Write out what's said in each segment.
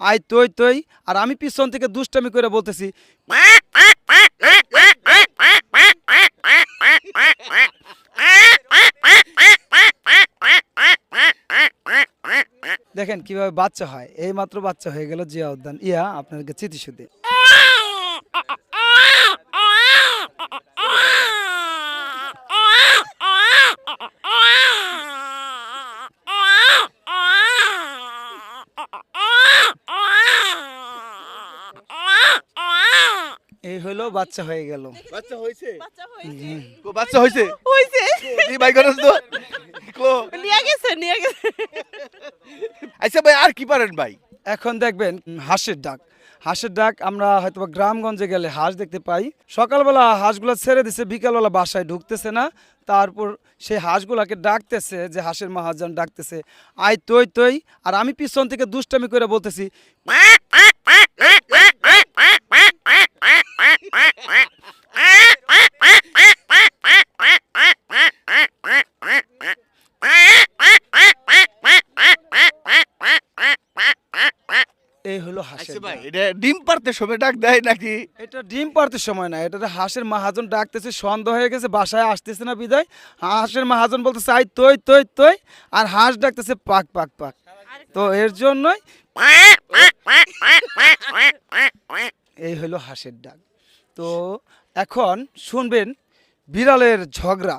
আয় তৈ তৈ, আর আমি পিছন থেকে দুষ্টামি করে বলতেছি দেখেন কিভাবে বাচ্চা হয়। এই মাত্র বাচ্চা হয়ে গেল জিয়া উদ্যান আপনাদেরকে চিতিসুতি। এই হলো বাচ্চা হয়ে গেল। বাচ্চা হইছে? হুম। বাচ্চা হইছে? হইছে এই ভাই করছ তো কো। নিয়ে গেছে আচ্ছা ভাই আর কি পারেন ভাই? এখন দেখবেন হাঁসের ডাক। হাঁসের ডাক আমরা হয়তো গ্রামগঞ্জে গেলে হাঁস দেখতে পাই। সকালবেলা হাঁসগুলো ছেড়ে দিছে, বিকালবেলা বাসায় ঢুকতেছে না। তারপর সেই হাঁসগুলাকে ডাকতেছে, যে হাঁসের মহাজন ডাকতেছে আয় তৈ তৈ, আর আমি পিছন থেকে দুষ্টামি করে বলতেছি এই হলো হাঁসের আচ্ছা ভাই ডাক। এটা ডিম পারতে সময় ডাক দেয় নাকি? এটা ডিম পাড়তে সময় না, এটা হাঁসের মহাজন ডাকতেছে, সন্দেহ হয়ে গেছে, বাসায় আসতেছে না বিদায় হাঁসের মহাজন বলতেছে আই তৈ তৈ তৈ, আর হাঁস ডাকতেছে পাক পাক পাক। তো এর জন্যই এই হলো হাঁসের ডাক। তো এখন শুনবেন বিড়ালের ঝগড়া।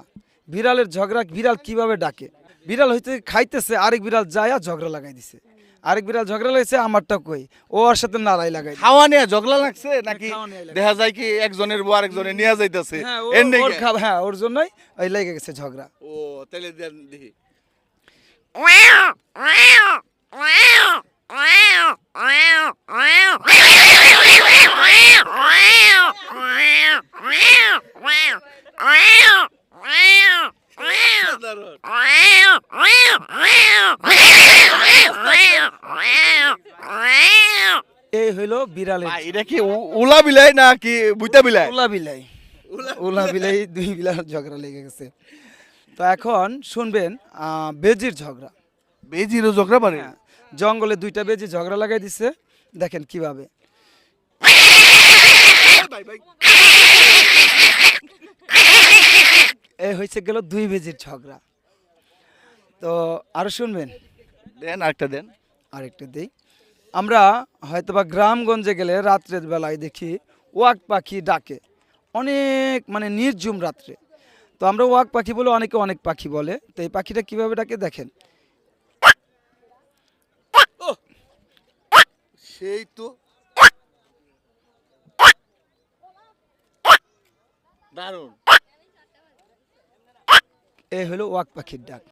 বিড়ালের ঝগড়া, বিড়াল কিভাবে ডাকে। বিড়াল হইতে খাইতেছে, আরেক বিড়াল যায় ঝগড়া লাগাই দিছে। আরেক বিড়াল ঝগড়া লাগাইছে, আমারটা কই, ও ওর সাথে নাড়াই লাগাই দিছে। খাওয়া নিয়ে ঝগড়া লাগছে নাকি? খাওয়া নিয়ে লাগছে। দেখা যায় কি একজনের বউ আরেকজনের নিয়ে যাইতেছে। হ্যাঁ, এর নেই হ্যাঁ ওর জন্যই ওই লেগে গেছে ঝগড়া। ও তাহলে দেন দেখি। এই হইলো বিড়ালের ভাই এটা কি উলা বিলাই নাকি বুইতা বিলাই? উলা বিলাই। উলা বিলাই, দুই বিড়াল ঝগড়া লেগে গেছে। তো এখন শুনবেন বেজির ঝগড়া। বেজিরও ঝগড়া পারে? হ্যাঁ, জঙ্গলে দুইটা বেজি ঝগড়া লাগাই দিছে, দেখেন কিভাবে। ভাই ভাই এই হয়েছে গেল দুই বেজির ঝগড়া। তো আরো শুনবেন, দেন আরেকটা দেন। আরেকটা দেই। আমরা হয়তোবা গ্রামগঞ্জে গেলে রাত্রের বেলায় দেখি ওয়াক পাখি ডাকে, অনেক মানে নির্ঝুম রাত্রে। তো আমরা ওয়াক পাখি বলে, অনেকে অনেক পাখি বলে। তো এই পাখিটা কিভাবে ডাকে দেখেন। সেই তো দারুণ। এই হলো ওয়াক পাখির ডাক।